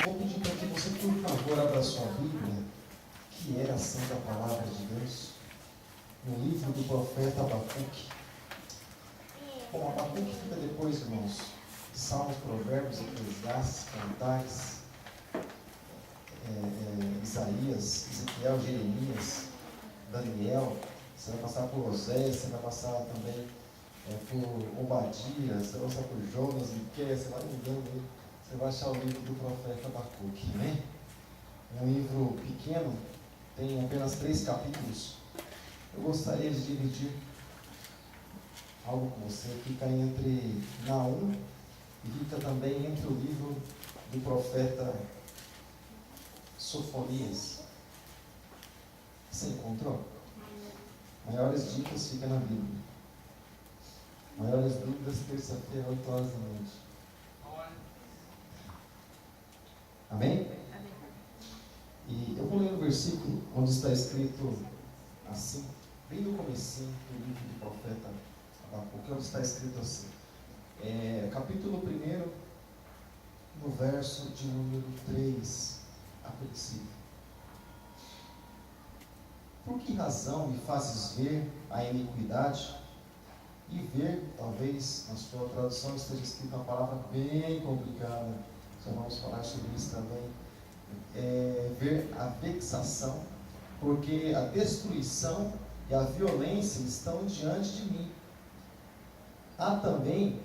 vou pedir para que você, por favor, abra sua Bíblia, que é a Santa Palavra de Deus, no livro do profeta Abacuque. Bom, Abacuque fica depois, irmãos, de Salmos, Provérbios, Eclesiastes, Cantares, Isaías, Ezequiel, Jeremias, Daniel. Você vai passar por Oséias, você vai passar também por Obadias, você vai passar por Jonas, Miqueias, você vai mudando aí. Você vai achar o livro do profeta Abacuque, né? Um livro pequeno, tem apenas 3 capítulos. Eu gostaria de dividir algo com você, fica entre Naum e fica também entre o livro do profeta Sofonias. Você encontrou? Maiores dicas fica na Bíblia. Maiores dúvidas, terça-feira, 8 horas da noite. Amém? Amém. E eu vou ler o versículo onde está escrito assim, bem no comecinho do livro do profeta Abacuque, onde está escrito assim, capítulo 1, no verso de número 3, a princípio. Por que razão me fazes ver a iniquidade? E ver, talvez na sua tradução esteja escrita uma palavra bem complicada, já vamos falar sobre isso também, ver a vexação, porque a destruição e a violência estão diante de mim. Há também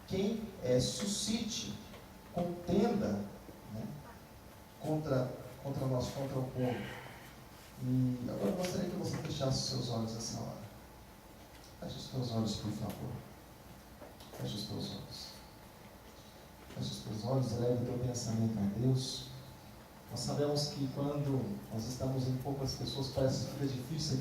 quem suscite contenda, né, contra nós, contra o povo. E agora eu gostaria que você fechasse os seus olhos nessa hora. Feche os teus olhos, por favor. Feche os teus olhos. Feche os teus olhos, eleve o teu pensamento a Deus. Nós sabemos que quando nós estamos em poucas pessoas, parece que fica difícil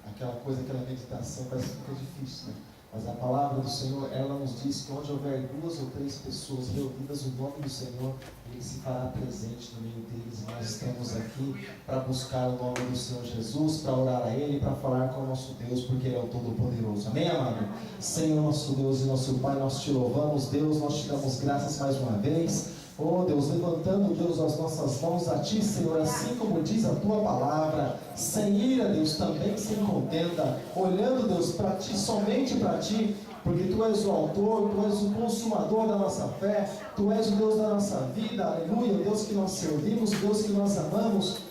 aquela coisa, aquela meditação, parece que fica difícil, né? Mas a palavra do Senhor, ela nos diz que onde houver 2 ou 3 pessoas reunidas, o nome do Senhor, Ele se fará presente no meio deles. Nós estamos aqui para buscar o nome do Senhor Jesus, para orar a Ele, para falar com o nosso Deus, porque Ele é o Todo-Poderoso. Amém, amado? Senhor, nosso Deus e nosso Pai, nós te louvamos, Deus, nós te damos graças mais uma vez. Oh Deus, levantando, Deus, as nossas mãos a Ti, Senhor, assim como diz a Tua palavra, sem ira, Deus, também sem contenda, olhando, Deus, para Ti, somente para Ti, porque Tu és o autor, Tu és o consumador da nossa fé, Tu és o Deus da nossa vida, aleluia, o Deus que nós servimos, o Deus que nós amamos,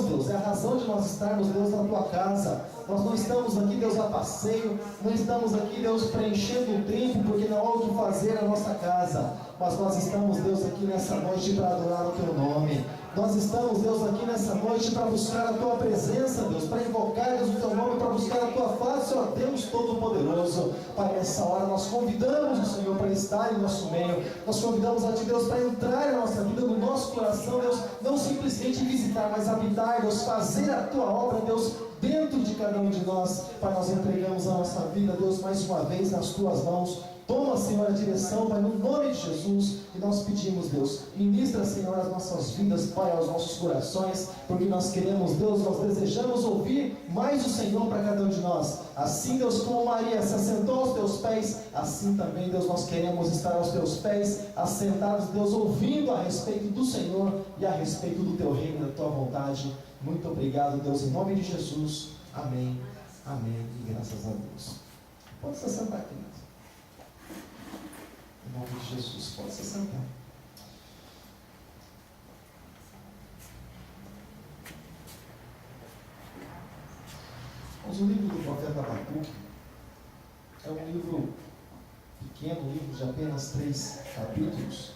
Deus, é a razão de nós estarmos, Deus, na Tua casa. Nós não estamos aqui, Deus, a passeio, não estamos aqui, Deus, preenchendo o tempo, porque não há o que fazer na nossa casa, mas nós estamos, Deus, aqui nessa noite para adorar o Teu nome. Nós estamos, Deus, aqui nessa noite para buscar a Tua presença, Deus, para invocar, Deus, o Teu nome, para buscar a Tua face, ó Deus Todo-Poderoso. Pai, nessa hora nós convidamos o Senhor para estar em nosso meio, nós convidamos a Ti, Deus, para entrar na nossa vida, no nosso coração, Deus, não simplesmente visitar, mas habitar, Deus, fazer a Tua obra, Deus, dentro de cada um de nós. Pai, nós entregamos a nossa vida, Deus, mais uma vez nas Tuas mãos. Toma, Senhor, a direção, Pai, no nome de Jesus, e nós pedimos, Deus, ministra, Senhor, as nossas vidas, Pai, aos nossos corações, porque nós queremos, Deus, nós desejamos ouvir mais o Senhor para cada um de nós. Assim, Deus, como Maria se assentou aos Teus pés, assim também, Deus, nós queremos estar aos Teus pés, assentados, Deus, ouvindo a respeito do Senhor e a respeito do Teu reino, da Tua vontade. Muito obrigado, Deus, em nome de Jesus. Amém, amém, e graças a Deus. Pode se assentar, querido. Em nome de Jesus, pode se sentar. Mas o livro do profeta Abacuque é um livro pequeno, um livro de apenas 3 capítulos.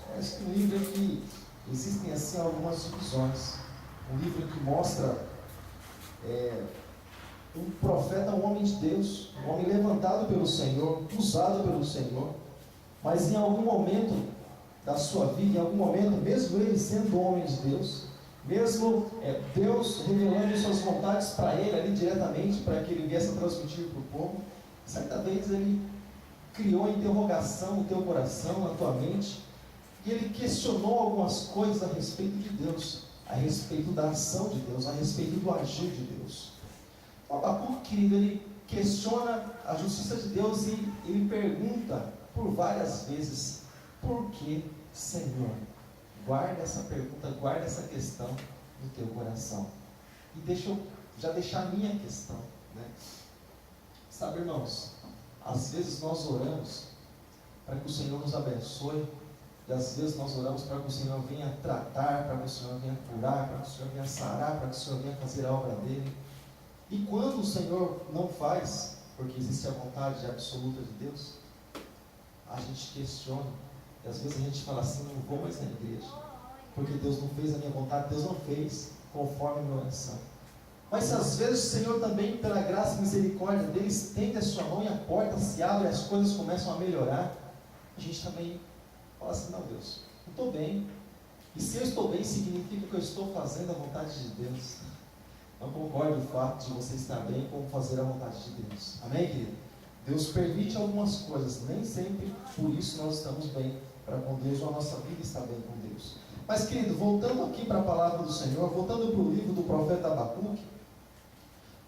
Parece que um livro em que existem assim algumas divisões. Um livro que mostra um profeta, um homem de Deus, um homem levantado pelo Senhor, usado pelo Senhor, mas em algum momento da sua vida, em algum momento, mesmo ele sendo homem de Deus, mesmo Deus revelando suas vontades para ele ali diretamente, para que ele viesse a transmitir para o povo, certa vez ele criou a interrogação no teu coração, na tua mente, e ele questionou algumas coisas a respeito de Deus, a respeito da ação de Deus, a respeito do agir de Deus. O Abacuque, querido, ele questiona a justiça de Deus e ele pergunta por várias vezes: por que, Senhor? Guarda essa pergunta, guarda essa questão no teu coração. E deixa eu já deixar a minha questão, né? Sabe, irmãos, às vezes nós oramos para que o Senhor nos abençoe, e às vezes nós oramos para que o Senhor venha tratar, para que o Senhor venha curar, para que o Senhor venha sarar, para que o Senhor venha fazer a obra dele. E quando o Senhor não faz, porque existe a vontade absoluta de Deus, a gente questiona, e às vezes a gente fala assim, não vou mais na igreja, porque Deus não fez a minha vontade, Deus não fez conforme a minha oração. Mas se às vezes o Senhor também, pela graça e misericórdia dele, estende a sua mão e a porta se abre e as coisas começam a melhorar, a gente também fala assim, não, Deus, eu estou bem. E se eu estou bem, significa que eu estou fazendo a vontade de Deus. Não concordo com o fato de você estar bem com fazer a vontade de Deus. Amém, querido? Deus permite algumas coisas, nem sempre por isso nós estamos bem para com Deus, ou a nossa vida está bem com Deus. Mas, querido, voltando aqui para a palavra do Senhor, voltando para o livro do profeta Abacuque,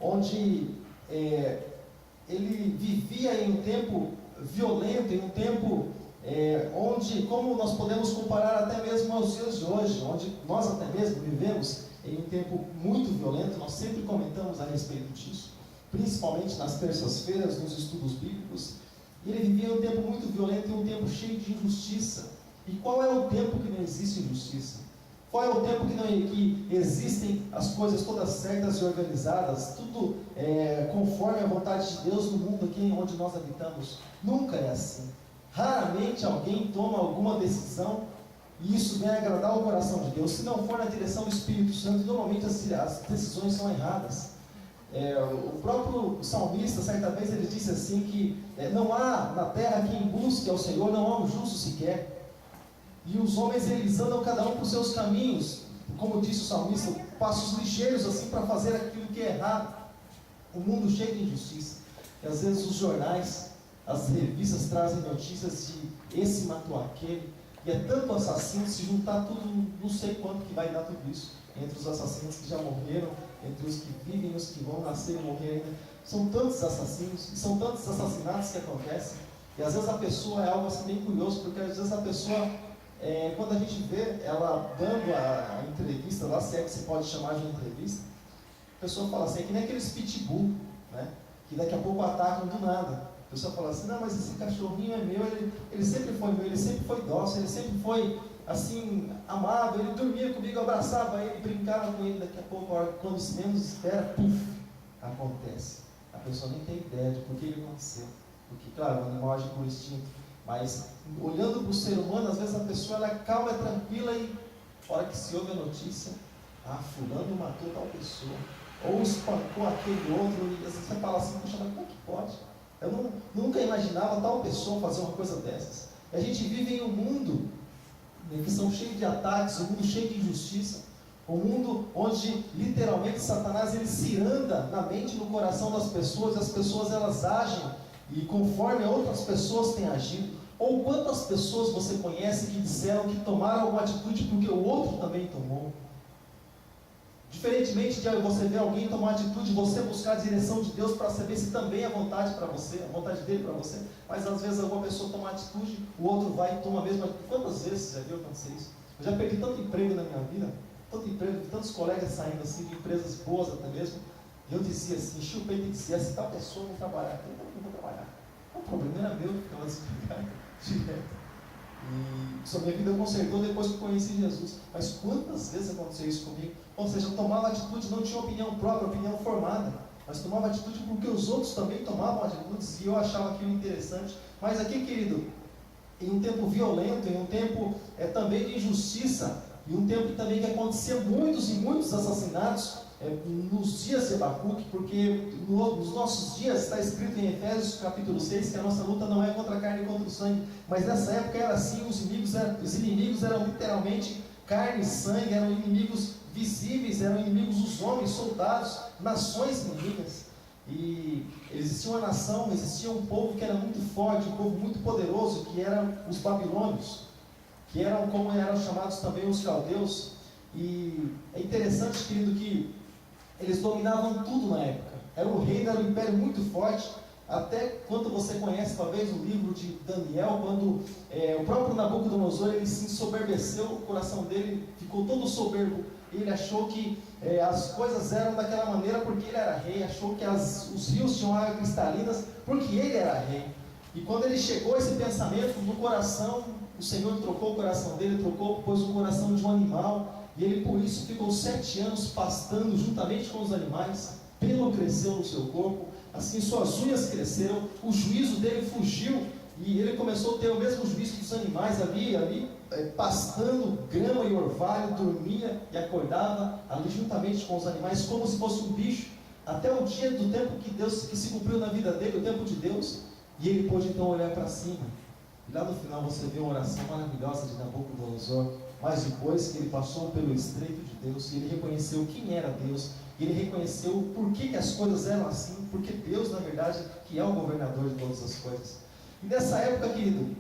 onde ele vivia em um tempo violento, em um tempo onde, como nós podemos comparar até mesmo aos dias de hoje, onde nós até mesmo vivemos em um tempo muito violento, nós sempre comentamos a respeito disso, principalmente nas terças-feiras, nos estudos bíblicos. E ele vivia em um tempo muito violento e um tempo cheio de injustiça. E qual é o tempo que não existe injustiça? Qual é o tempo que existem as coisas todas certas e organizadas, tudo conforme a vontade de Deus no mundo aqui onde nós habitamos? Nunca é assim. Raramente alguém toma alguma decisão e isso vem agradar o coração de Deus. Se não for na direção do Espírito Santo, normalmente as decisões são erradas. O próprio salmista, certa vez, ele disse assim que não há na terra quem busque ao Senhor, não há um justo sequer. E os homens, eles andam cada um por seus caminhos, como disse o salmista, passos ligeiros assim para fazer aquilo que é errado. O mundo cheio de injustiça. E às vezes os jornais, as revistas trazem notícias de esse matou aquele, e é tanto assassino, se juntar tudo, não sei quanto que vai dar tudo isso, entre os assassinos que já morreram, entre os que vivem e os que vão nascer e morrer ainda. São tantos assassinos, e são tantos assassinatos que acontecem, e às vezes a pessoa é algo assim bem curioso, porque às vezes a pessoa, quando a gente vê ela dando a entrevista, lá se é que se pode chamar de entrevista, a pessoa fala assim, é que nem aqueles pitbull, né, que daqui a pouco atacam do nada. A pessoa fala assim, não, mas esse cachorrinho é meu, ele sempre foi meu, ele sempre foi dócil, ele sempre foi assim, amado, ele dormia comigo, eu abraçava ele, brincava com ele, daqui a pouco, quando se menos espera, puf, acontece. A pessoa nem tem ideia de por que ele nasceu. Porque, claro, o animal age por instinto, mas olhando para o ser humano, às vezes a pessoa ela é calma, é tranquila e a hora que se ouve a notícia, fulano matou tal pessoa, ou espancou aquele outro, e às vezes você fala assim, puxa, mas como é que pode? Eu nunca imaginava tal pessoa fazer uma coisa dessas. A gente vive em um mundo que são cheios de ataques, um mundo cheio de injustiça, um mundo onde literalmente Satanás ele se anda na mente e no coração das pessoas, e as pessoas elas agem e conforme outras pessoas têm agido. Ou quantas pessoas você conhece que disseram que tomaram alguma atitude porque o outro também tomou? Diferentemente de você ver alguém tomar atitude, você buscar a direção de Deus para saber se também é vontade para você, a vontade dele para você, mas às vezes alguma pessoa toma atitude, o outro vai e toma a mesma atitude. Quantas vezes você já viu acontecer isso? Eu já perdi tanto emprego na minha vida, tanto emprego, tantos colegas saindo assim, de empresas boas até mesmo, e eu dizia assim, enchi o peito e dizia, se tal pessoa não trabalhar, eu não vou trabalhar. O problema era meu, que ficava desempregado direto. E sua minha vida consertou depois que eu conheci Jesus. Mas quantas vezes aconteceu isso comigo? Ou seja, eu tomava atitude, não tinha opinião própria, opinião formada, mas tomava atitude porque os outros também tomavam atitudes e eu achava aquilo interessante. Mas aqui, querido, em um tempo violento, em um tempo também de injustiça, e um tempo também que acontecia muitos e muitos assassinatos nos dias de Abacuque, porque nos nossos dias está escrito em Efésios capítulo 6 que a nossa luta não é contra a carne e contra o sangue, mas nessa época era assim, os inimigos eram literalmente carne e sangue, eram inimigos visíveis, eram inimigos dos homens, soldados, nações inimigas. E existia uma nação, existia um povo que era muito forte, um povo muito poderoso, que eram os babilônios, que eram como eram chamados também os caldeus. E é interessante, querido, que eles dominavam tudo na época. Era um reino, era um império muito forte, Até quando você conhece talvez o livro de Daniel, quando o próprio Nabucodonosor ele se ensoberbeceu, o coração dele ficou todo soberbo, ele achou que as coisas eram daquela maneira porque ele era rei, achou que os rios tinham águas cristalinas porque ele era rei. E quando ele chegou a esse pensamento no coração, o Senhor trocou o coração dele, pôs o coração de um animal, e ele por isso ficou 7 anos pastando juntamente com os animais, pelo cresceu no seu corpo, assim suas unhas cresceram, o juízo dele fugiu, e ele começou a ter o mesmo juízo dos animais, ali pastando grama e orvalho, dormia e acordava ali juntamente com os animais, como se fosse um bicho, até o dia do tempo que se cumpriu na vida dele, o tempo de Deus, e ele pôde então olhar para cima, e lá no final você vê uma oração maravilhosa de Nabucodonosor, mas depois que ele passou pelo estreito de Deus, e ele reconheceu quem era Deus, e ele reconheceu por que as coisas eram assim, porque Deus, na verdade, que é o governador de todas as coisas. E nessa época, querido,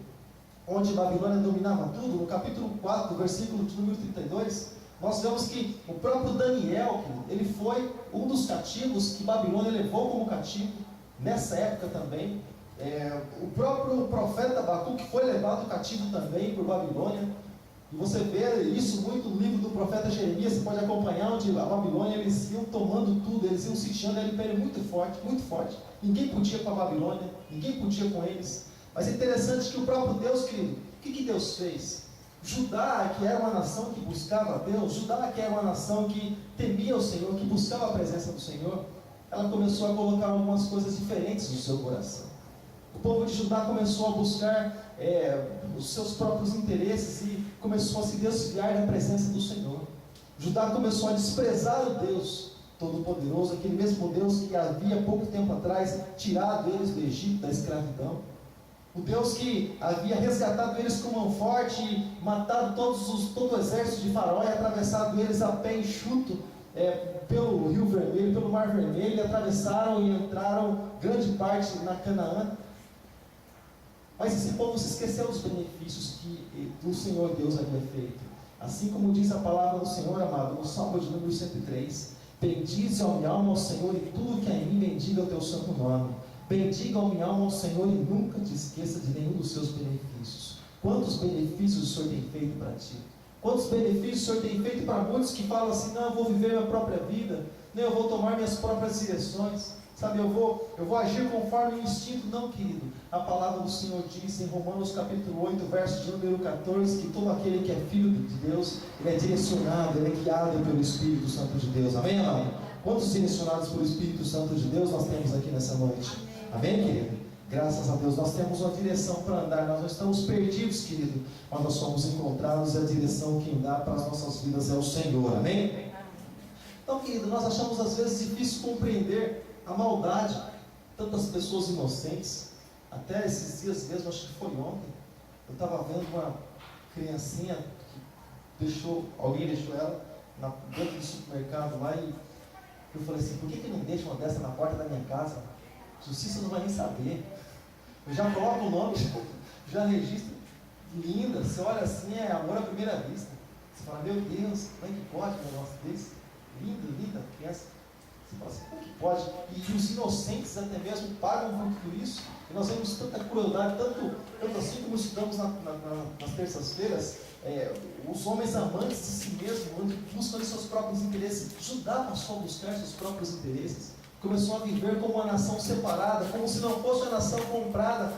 onde Babilônia dominava tudo, no capítulo 4, versículo de número 32, nós vemos que o próprio Daniel, ele foi um dos cativos que Babilônia levou como cativo, nessa época também. O próprio profeta Abacuque foi levado cativo também por Babilônia, e você vê isso muito no livro do profeta Jeremias, você pode acompanhar, onde a Babilônia, eles iam tomando tudo, eles iam sitiando, era um império muito forte, ninguém podia com a Babilônia, ninguém podia com eles. Mas é interessante que o próprio Deus, querido, o que Deus fez? Judá, que era uma nação que buscava Deus, Judá, que era uma nação que temia o Senhor, que buscava a presença do Senhor, ela começou a colocar algumas coisas diferentes no seu coração. O povo de Judá começou a buscar os seus próprios interesses e começou a se desviar da presença do Senhor. Judá começou a desprezar o Deus Todo-Poderoso, aquele mesmo Deus que havia pouco tempo atrás tirado eles do Egito, da escravidão. O Deus que havia resgatado eles com mão forte e matado todo o exército de Faraó e atravessado eles a pé enxuto pelo Rio Vermelho, pelo Mar Vermelho, e atravessaram e entraram grande parte na Canaã. Mas esse povo se esqueceu dos benefícios que o Senhor Deus havia feito. Assim como diz a palavra do Senhor, amado, no Salmo de número 103, bendize a minha alma ao Senhor e tudo que é em mim bendiga o teu santo nome. Bendiga a minha alma ao Senhor e nunca te esqueça de nenhum dos seus benefícios. Quantos benefícios o Senhor tem feito para ti? Quantos benefícios o Senhor tem feito para muitos que falam assim, não, eu vou viver minha própria vida, não, eu vou tomar minhas próprias direções, sabe, eu vou agir conforme o instinto. Não, querido, a palavra do Senhor diz em Romanos capítulo 8, verso de número 14, que todo aquele que é filho de Deus, ele é direcionado, ele é guiado pelo Espírito Santo de Deus. Amém, amado? Quantos direcionados pelo Espírito Santo de Deus nós temos aqui nessa noite? Amém, querido? Graças a Deus, nós temos uma direção para andar, nós não estamos perdidos, querido, mas nós somos encontrados, e a direção quem dá para as nossas vidas é o Senhor, amém? Então, querido, nós achamos às vezes difícil compreender a maldade, tantas pessoas inocentes. Até esses dias mesmo, acho que foi ontem, eu estava vendo uma criancinha que alguém deixou ela dentro do supermercado lá, e eu falei assim, por que não deixa uma dessa na porta da minha casa? Justiça não vai nem saber. Eu já coloco o nome, já registro. Linda, você olha assim, é amor à primeira vista. Você fala, meu Deus, como é que pode um negócio desse? Linda criança. Você fala assim, como que pode? E os inocentes até mesmo pagam muito por isso. E nós vemos tanta crueldade, tanto assim como estudamos nas terças-feiras, os homens amantes de si mesmos, buscando seus próprios interesses. Judá passou a buscar seus próprios interesses. Começou a viver como uma nação separada, como se não fosse uma nação comprada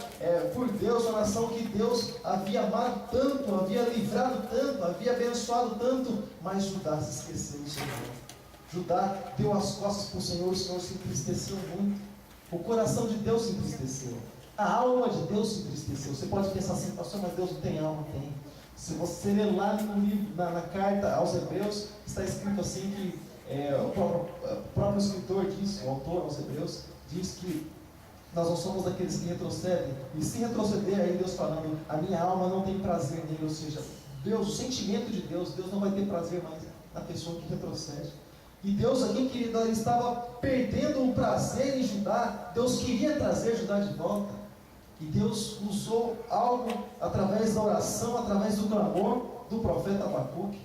por Deus, uma nação que Deus havia amado tanto, havia livrado tanto, havia abençoado tanto, mas Judá se esqueceu do Senhor. Judá deu as costas para o Senhor se entristeceu muito. O coração de Deus se entristeceu. A alma de Deus se entristeceu. Você pode pensar assim, pastor, mas Deus não tem alma? Tem. Se você ler lá no livro, na carta aos Hebreus, está escrito assim que o próprio escritor diz, o autor aos Hebreus, diz que nós não somos daqueles que retrocedem, e se retroceder, aí Deus falando, a minha alma não tem prazer nele, ou seja, Deus, o sentimento de Deus não vai ter prazer mais na pessoa que retrocede. E Deus aqui, querido, ele estava perdendo o prazer em Judá. Deus queria trazer Judá de volta, e Deus usou algo através da oração, através do clamor do profeta Abacuque.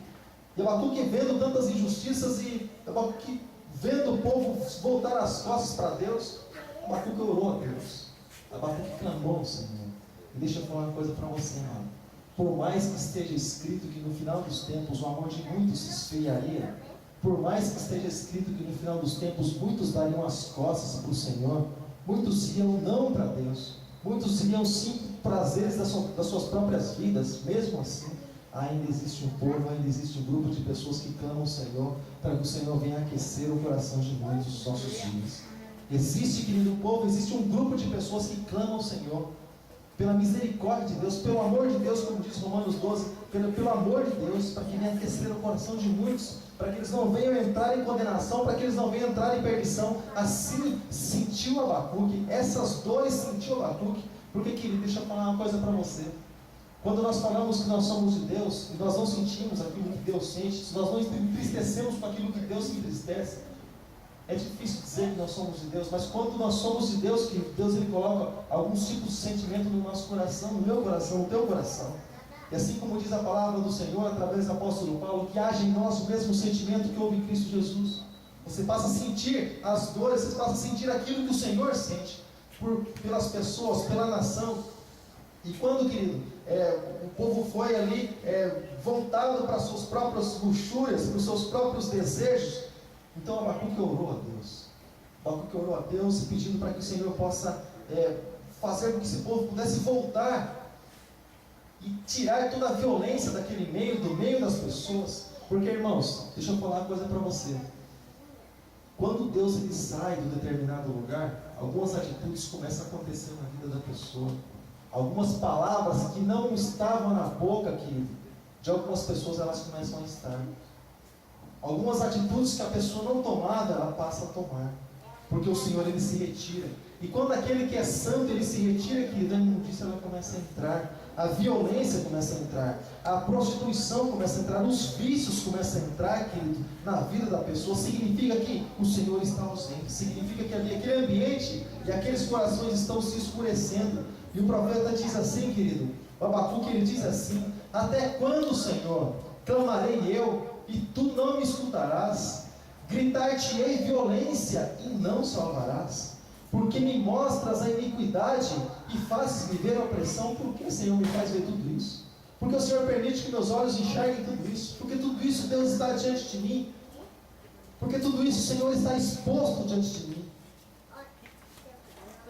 E Abacuque vendo tantas injustiças, e Abacuque vendo o povo voltar as costas para Deus, Abacuque orou a Deus. Abacuque clamou ao Senhor. E deixa eu falar uma coisa para você, irmão. Por mais que esteja escrito que no final dos tempos o amor de muitos se esfriaria, por mais que esteja escrito que no final dos tempos muitos dariam as costas para o Senhor, muitos iriam não para Deus, muitos iriam sim prazeres das suas próprias vidas, mesmo assim, ainda existe um povo, ainda existe um grupo de pessoas que clamam ao Senhor, para que o Senhor venha aquecer o coração de muitos dos nossos dias. Existe, querido povo, existe um grupo de pessoas que clamam ao Senhor, pela misericórdia de Deus, pelo amor de Deus, como diz Romanos 12, pelo amor de Deus, para que venha aquecer o coração de muitos, para que eles não venham entrar em condenação, para que eles não venham entrar em perdição. Assim sentiu Abacuque, essas dores sentiu Abacuque, porque, querido, deixa eu falar uma coisa para você. Quando nós falamos que nós somos de Deus, e nós não sentimos aquilo que Deus sente, se nós não entristecemos com aquilo que Deus se entristece, é difícil dizer que nós somos de Deus, mas quando nós somos de Deus, que Deus ele coloca alguns tipos de sentimento no nosso coração, no meu coração, no teu coração. E assim como diz a palavra do Senhor, através do apóstolo Paulo, que haja em nós o mesmo sentimento que houve em Cristo Jesus. Você passa a sentir as dores, você passa a sentir aquilo que o Senhor sente, pelas pessoas, pela nação. E quando, querido, o povo foi ali voltado para as suas próprias luxúrias, para os seus próprios desejos, então Abacuque orou a Deus. Abacuque orou a Deus pedindo para que o Senhor possa fazer com que esse povo pudesse voltar e tirar toda a violência daquele meio, do meio das pessoas. Porque, irmãos, deixa eu falar uma coisa para você. Quando Deus ele sai de um determinado lugar, algumas atitudes começam a acontecer na vida da pessoa. Algumas palavras que não estavam na boca, querido, de algumas pessoas, elas começam a estar. Algumas atitudes que a pessoa não tomava, ela passa a tomar. Porque o Senhor, ele se retira. E quando aquele que é santo, ele se retira, querido, a imundícia ela começa a entrar. A violência começa a entrar. A prostituição começa a entrar. Os vícios começam a entrar, querido, na vida da pessoa. Significa que o Senhor está ausente. Significa que ali, aquele ambiente e aqueles corações estão se escurecendo. E o profeta diz assim, querido, o Abacuque, ele diz assim: até quando, Senhor, clamarei eu, e tu não me escutarás? Gritar-te-ei violência, e não salvarás? Porque me mostras a iniquidade, e fazes-me ver a opressão. Por que, Senhor, me faz ver tudo isso? Porque o Senhor permite que meus olhos enxerguem tudo isso? Porque tudo isso, Deus, está diante de mim? Porque tudo isso, Senhor, está exposto diante de mim?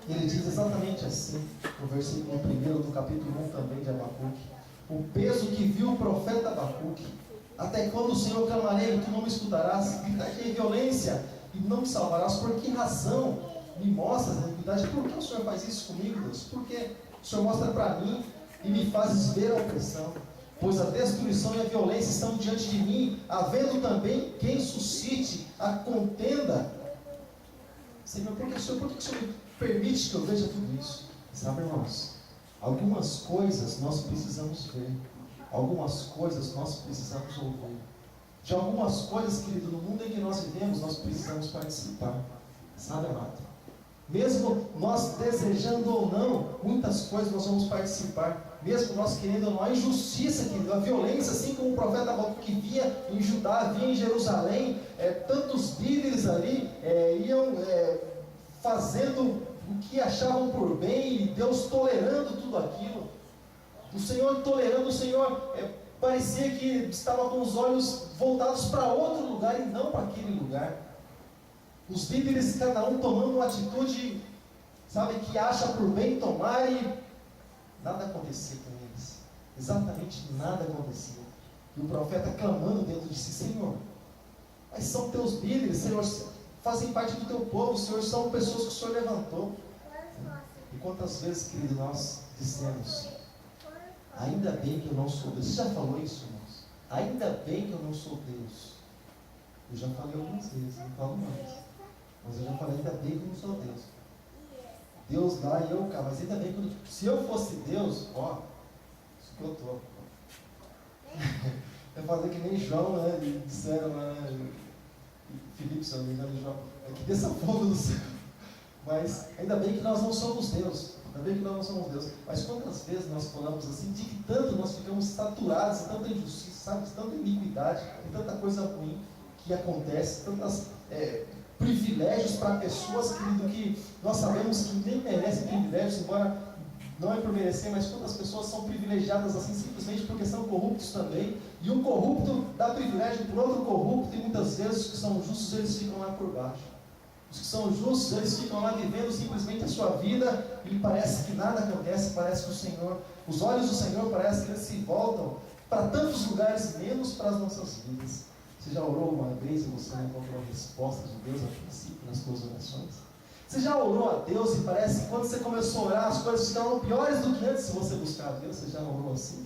Ele diz exatamente assim, no versículo 1 do capítulo 1 também de Abacuque: o peso que viu o profeta Abacuque. Até quando, o Senhor, clamarei, tu não me escutarás? Gritarei violência, e não me salvarás? Por que razão me mostras a iniquidade? Por que o Senhor faz isso comigo, Deus? Por que o Senhor mostra para mim e me fazes ver a opressão? Pois a destruição e a violência estão diante de mim, havendo também quem suscite a contenda. Senhor, por que o Senhor me permite que eu veja tudo isso? Sabe, irmãos, algumas coisas nós precisamos ver. Algumas coisas nós precisamos ouvir. De algumas coisas, querido, no mundo em que nós vivemos, nós precisamos participar. Sabe, amado? Mesmo nós desejando ou não, muitas coisas nós vamos participar. Mesmo nós querendo ou não, a injustiça, querido, a violência, assim como o profeta Abacuque via em Judá, via em Jerusalém, tantos líderes ali iam fazendo o que achavam por bem, e Deus tolerando tudo aquilo. O Senhor tolerando, o Senhor parecia que estava com os olhos voltados para outro lugar e não para aquele lugar. Os líderes, cada um tomando uma atitude, sabe, que acha por bem tomar, e nada acontecia com eles. Exatamente nada acontecia. E o profeta clamando dentro de si: Senhor, mas são teus líderes, Senhor, fazem parte do teu povo, Senhor, são pessoas que o Senhor levantou. E quantas vezes, querido, nós dissemos: ainda bem que eu não sou Deus. Você já falou isso, irmãos? Ainda bem que eu não sou Deus. Eu já falei algumas vezes, não falo mais. Mas eu já falei: ainda bem que eu não sou Deus. Deus lá e eu cá. Mas ainda bem que se eu fosse Deus, ó, isso que eu tô. Eu falei que nem João, né? Disseram lá, Filipe, se eu não me engano, João, que desça fogo do céu. Mas ainda bem que nós não somos Deus. Ainda bem que nós não somos Deus. Mas quantas vezes nós falamos assim, de que tanto nós ficamos saturados de tanta injustiça, sabe, de tanta iniquidade, de tanta coisa ruim que acontece, tantas privilégios para pessoas, querido, que nós sabemos que nem merecem privilégios, embora não é por merecer, mas quantas pessoas são privilegiadas assim simplesmente porque são corruptos também, e um corrupto dá privilégio para outro corrupto, e muitas vezes os que são justos, eles ficam lá por baixo. Os que são justos, eles ficam lá vivendo simplesmente a sua vida, e parece que nada acontece, parece que o Senhor, os olhos do Senhor parece que eles se voltam para tantos lugares, menos para as nossas vidas. Você já orou uma vez e você não encontrou a resposta de Deus a princípio nas suas orações? Você já orou a Deus e parece que quando você começou a orar, as coisas ficaram piores do que antes de você buscar a Deus? Você já orou assim?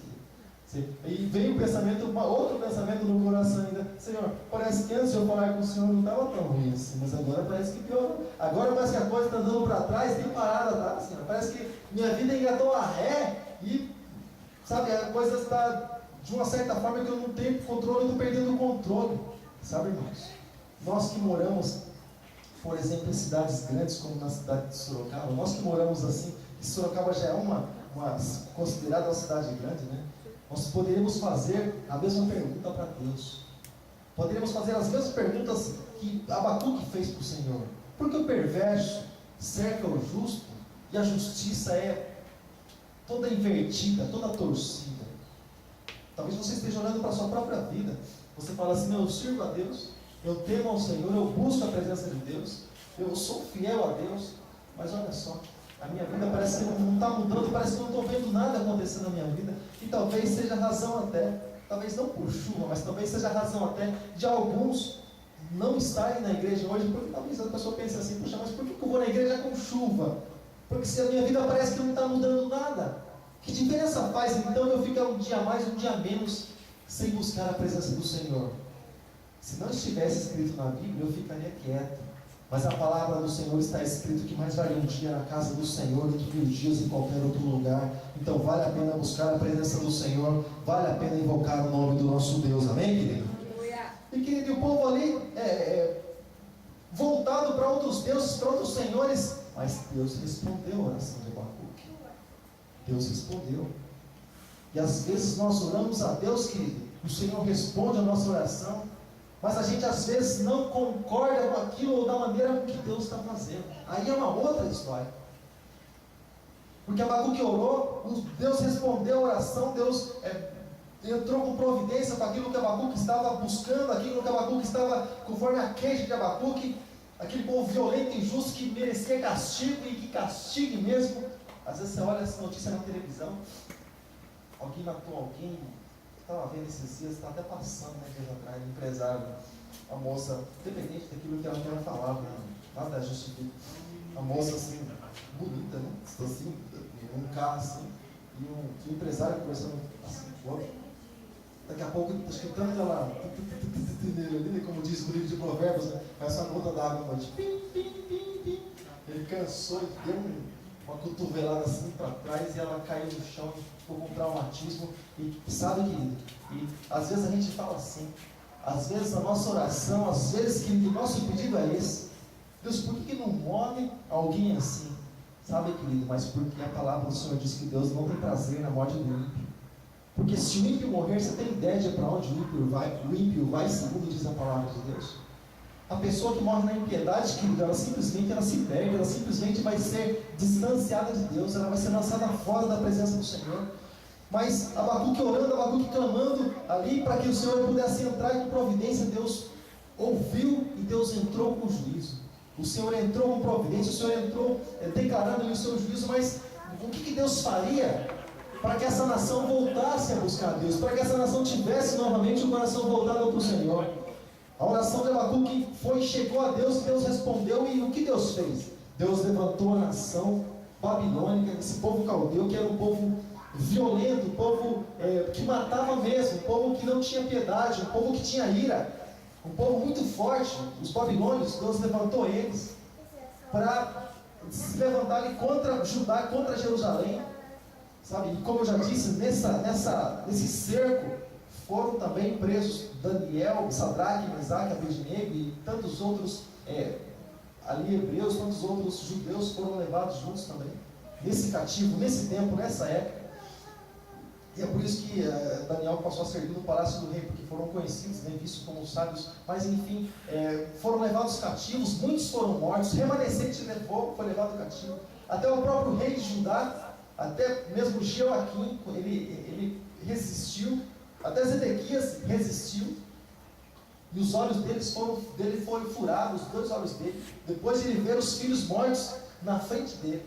E veio o pensamento, outro pensamento no coração ainda: Senhor, parece que antes de eu falar com o Senhor não estava tão ruim assim, mas agora parece que piorou. Agora parece que a coisa está andando para trás, tem parada, tá, Senhor? Parece que minha vida engatou a ré e, sabe, a coisa está de uma certa forma que eu não tenho controle, eu estou perdendo o controle. Sabe, irmãos? Nós que moramos, por exemplo, em cidades grandes como na cidade de Sorocaba, nós que moramos assim, e Sorocaba já é uma considerada uma cidade grande, né? Nós poderíamos fazer a mesma pergunta para Deus. Poderíamos fazer as mesmas perguntas que Abacuque fez para o Senhor. Por que o perverso cerca o justo e a justiça é toda invertida, toda torcida? Talvez você esteja olhando para a sua própria vida. Você fala assim: eu sirvo a Deus, eu temo ao Senhor, eu busco a presença de Deus, eu sou fiel a Deus, mas olha só, a minha vida parece que não está mudando, parece que eu não estou vendo nada acontecer na minha vida. E talvez seja razão até, talvez não por chuva, mas talvez seja razão até de alguns não estarem na igreja hoje, porque talvez a pessoa pense assim: puxa, mas por que eu vou na igreja com chuva? Porque se a minha vida parece que não está mudando nada. Que diferença faz então eu ficar um dia mais, um dia menos sem buscar a presença do Senhor? Se não estivesse escrito na Bíblia, eu ficaria quieto. Mas a palavra do Senhor está escrito que mais vale um dia na casa do Senhor do que 1000 dias em qualquer outro lugar. Então vale a pena buscar a presença do Senhor, vale a pena invocar o nome do nosso Deus. Amém, querido? E querido, o povo ali voltado para outros deuses, para outros senhores, mas Deus respondeu a oração de Abacuque. Deus respondeu. E às vezes nós oramos a Deus, querido, o Senhor responde a nossa oração, mas a gente às vezes não concorda com aquilo ou da maneira com que Deus está fazendo. Aí é uma outra história. Porque Abacuque orou, Deus respondeu a oração, Deus entrou com providência para aquilo que Abacuque estava buscando, aquilo que Abacuque estava, conforme a queixa de Abacuque, aquele povo violento e injusto que merecia castigo e que castigue mesmo. Às vezes você olha essa notícia na televisão, alguém matou alguém. Estava vendo esses dias, está até passando, né, dias atrás, um empresário, a moça, independente daquilo que ela falava, nada justifica. A moça assim, bonita, né? Assim, um carro assim, e um empresário conversando assim com o outro. Daqui a pouco, escutando ela, nele, como diz o livro de Provérbios, né? Faz uma gota d'água à noite. Pim, pim, pim, pim. Ele cansou e deu uma cotovelada assim para trás e ela caiu no chão, ficou com traumatismo. E sabe, querido, e às vezes a gente fala assim, às vezes a nossa oração, às vezes, querido, o nosso pedido é esse: Deus, por que não morre alguém assim? Sabe, querido, mas porque a palavra do Senhor diz que Deus não tem prazer na morte do ímpio. Porque se o ímpio morrer, você tem ideia de para onde o ímpio vai, segundo diz a palavra de Deus. A pessoa que morre na impiedade, querido, ela simplesmente se perde, ela simplesmente vai ser distanciada de Deus, ela vai ser lançada fora da presença do Senhor. Mas Abacuque orando, Abacuque clamando ali para que o Senhor pudesse entrar com providência, Deus ouviu e Deus entrou com juízo. O Senhor entrou com providência, o Senhor entrou declarando o seu juízo. Mas o que Deus faria para que essa nação voltasse a buscar a Deus, para que essa nação tivesse novamente o coração voltado para o Senhor? A oração de Abacuque chegou a Deus, Deus respondeu. E o que Deus fez? Deus levantou a nação babilônica, esse povo caldeu, que era um povo violento, um povo que matava mesmo, um povo que não tinha piedade, um povo que tinha ira, um povo muito forte. Os babilônios, Deus levantou eles para se levantarem contra Judá, contra Jerusalém, sabe? E como eu já disse, nesse cerco foram também presos Daniel, Sadraque, Mesaque, Abednego e tantos outros ali hebreus, tantos outros judeus foram levados juntos também, nesse cativo, nesse tempo, nessa época. E é por isso que Daniel passou a servir no palácio do rei, porque foram conhecidos, né, vistos como sábios, mas enfim, foram levados cativos, muitos foram mortos, remanescente foi levado cativo, até o próprio rei de Judá, até mesmo Jeoaquim, ele resistiu, até Zedequias resistiu, e os olhos dele foram furados, os 2 olhos dele, depois de ele ver os filhos mortos na frente dele.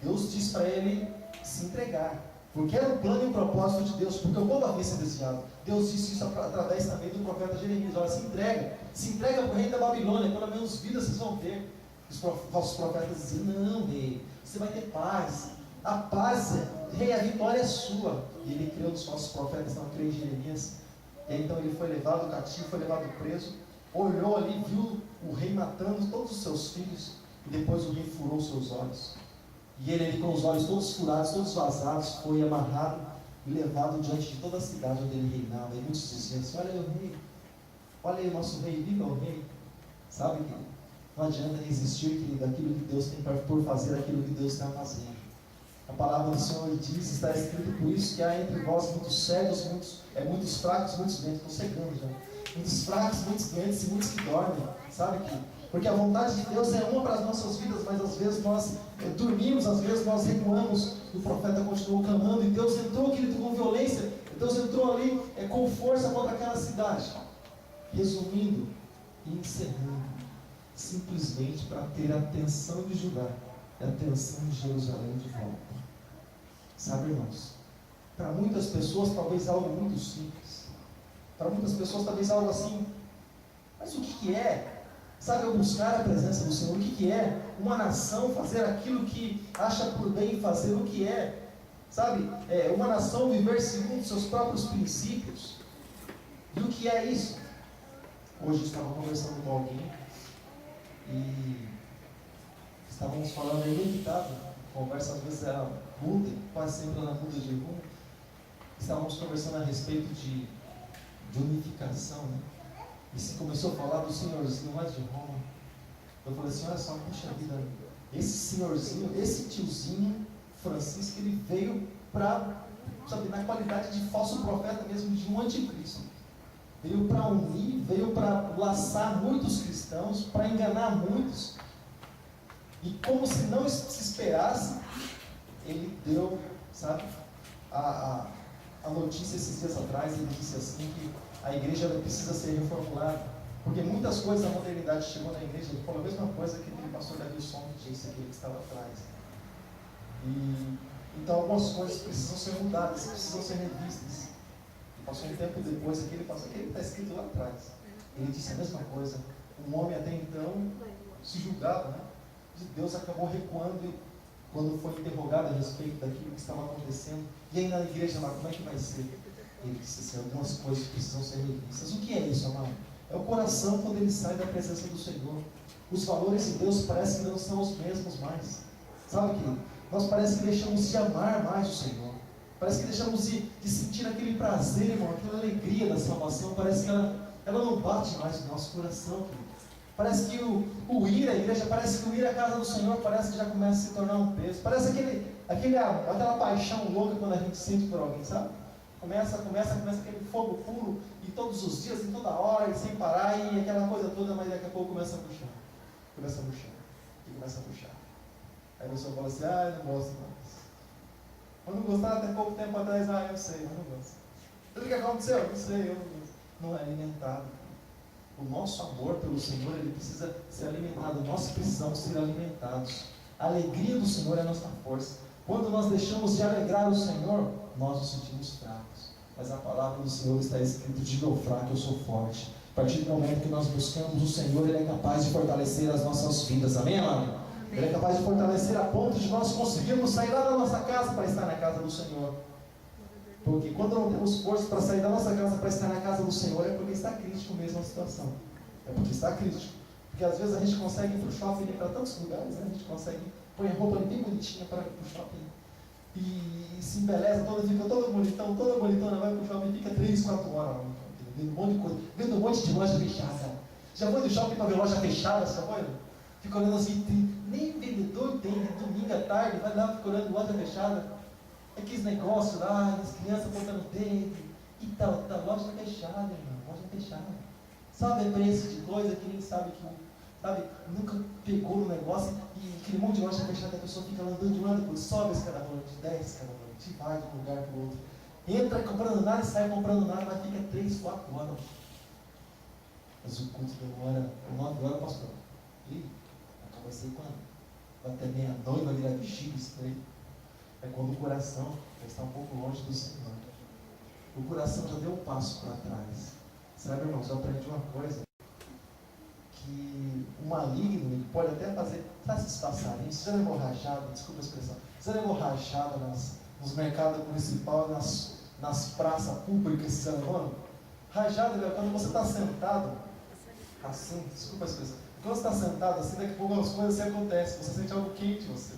Deus diz para ele se entregar, porque era o plano e o propósito de Deus, porque o povo havia se desviado. Deus disse isso através também do profeta Jeremias: olha, se entrega para o rei da Babilônia, pelo menos vida vocês vão ter. Os falsos profetas diziam: não, rei, você vai ter paz, a paz, rei, a vitória é sua. E ele creu nos falsos profetas, não creu em Jeremias. E aí, então ele foi levado cativo, foi levado preso, olhou ali, viu o rei matando todos os seus filhos, e depois o rei furou seus olhos. E ele com os olhos todos furados, todos vazados, foi amarrado e levado diante de toda a cidade onde ele reinava. E muitos diziam assim: olha aí o rei, olha aí o nosso rei, viva o rei. Sabe, querido? Não adianta resistir, querido, daquilo que Deus tem por fazer, aquilo que Deus está fazendo. A palavra do Senhor diz, está escrito: por isso que há entre vós muitos cegos, muitos fracos, muitos doentes. Estou cegando já. Muitos fracos, muitos doentes e muitos que dormem. Sabe, querido? Porque a vontade de Deus é uma para as nossas vidas, mas às vezes nós dormimos, às vezes nós recuamos. E o profeta continuou clamando, e Deus entrou, querido, com violência. Deus entrou ali com força contra aquela cidade. Resumindo e encerrando, simplesmente para ter a atenção de Judá e a atenção de Jerusalém de volta. Sabe, irmãos, para muitas pessoas talvez algo muito simples, para muitas pessoas talvez algo assim, mas o que é? Sabe, eu buscar a presença do Senhor, o que é uma nação fazer aquilo que acha por bem fazer, o que é? Sabe, uma nação viver segundo seus próprios princípios. E o que é isso? Hoje eu estava conversando com alguém e estávamos falando inevitável, a conversa às vezes ela muda, quase sempre ela muda de rumo. Estávamos conversando a respeito de unificação, né? E se começou a falar do senhorzinho lá de Roma. Eu falei assim: olha só, puxa vida, esse senhorzinho, esse tiozinho Francisco, ele veio para, sabe, na qualidade de falso profeta mesmo, de um anticristo. Veio para unir, veio para laçar muitos cristãos, para enganar muitos. E como se não se esperasse, ele deu, sabe, a notícia esses dias atrás. Ele disse assim que a igreja precisa ser reformulada, porque muitas coisas da modernidade chegou na igreja. Ele falou a mesma coisa que aquele pastor Davilson disse, aquele que estava atrás. E então algumas coisas precisam ser mudadas, precisam ser revistas. E passou um tempo depois, aquele que está escrito lá atrás, ele disse a mesma coisa. Um homem até então se julgava, né? E Deus acabou recuando quando foi interrogado a respeito daquilo que estava acontecendo. E aí na igreja lá, como é que vai ser? Ele disse assim: algumas coisas precisam ser revistas. O que é isso, amado? É o coração quando ele sai da presença do Senhor. Os valores de Deus parecem que não são os mesmos mais. Sabe, querido? Nós parece que deixamos de amar mais o Senhor. Parece que deixamos de sentir aquele prazer, irmão, aquela alegria da salvação. Parece que ela não bate mais no nosso coração, querido. Parece que o ir à igreja, parece que o ir à casa do Senhor, parece que já começa a se tornar um peso. Parece aquela paixão louca quando a gente sente por alguém, sabe? Começa aquele fogo puro, e todos os dias, em toda hora, e sem parar, e aquela coisa toda, mas daqui a pouco começa a murchar. Começa a murchar. Aí a pessoa fala assim: eu não gosto mais. Eu não gostava até pouco tempo atrás. Eu sei, mas não gosto. O que aconteceu? Não sei, eu não gosto. Não é alimentado. O nosso amor pelo Senhor, ele precisa ser alimentado. Nós precisamos ser alimentados. A alegria do Senhor é a nossa força. Quando nós deixamos de alegrar o Senhor, nós nos sentimos fracos. Mas a palavra do Senhor está escrito: diga ao fraco, eu sou forte. A partir do momento que nós buscamos o Senhor, Ele é capaz de fortalecer as nossas vidas. Amém, amado? Ele é capaz de fortalecer a ponto de nós conseguirmos sair lá da nossa casa para estar na casa do Senhor. Porque quando não temos força para sair da nossa casa para estar na casa do Senhor, é porque está crítico mesmo a situação. É porque está crítico. Porque às vezes a gente consegue ir para o shopping, ir para tantos lugares, né? A gente consegue põe a roupa bem bonitinha para ir para o shopping e se embeleza toda, fica todo bonitão, toda bonitona, vai para o shopping e fica 3, 4 horas lá, vendo um monte de coisa, vendo um monte de loja fechada. Já foi do shopping para ver loja fechada, já foi? Fica olhando as vitrines, nem vendedor tem, né? Domingo à tarde, vai lá, fica olhando loja fechada. aqueles negócios lá, as crianças botando dedo, e tá loja fechada, irmão, loja fechada. Sabe preço de coisa que nem sabe que, sabe, nunca pegou no negócio, e aquele monte de loja fechada, a pessoa fica lá andando de um lado, sobe a escada rolante, 10 cada noite, vai de um lugar para o outro. Entra comprando nada e sai comprando nada, mas fica 3, 4 horas. Mas o culto demora 9 horas, pastor. E acaba ser quando? Vai até meia-noite, vai virar bexiga estranho. É quando o coração já está um pouco longe do Senhor. O coração já deu um passo para trás. Sabe, irmãos, eu aprendi uma coisa. Que o maligno, ele pode até fazer, sabe esses passarinhos? Você já levou rajada, desculpa a expressão, você já levou rajada nos mercados municipais, nas praças públicas, você já levou? Rajada, quando você está sentado, assim, desculpa a expressão, quando você está sentado assim, daqui a pouco as coisas assim acontecem, você sente algo quente em você.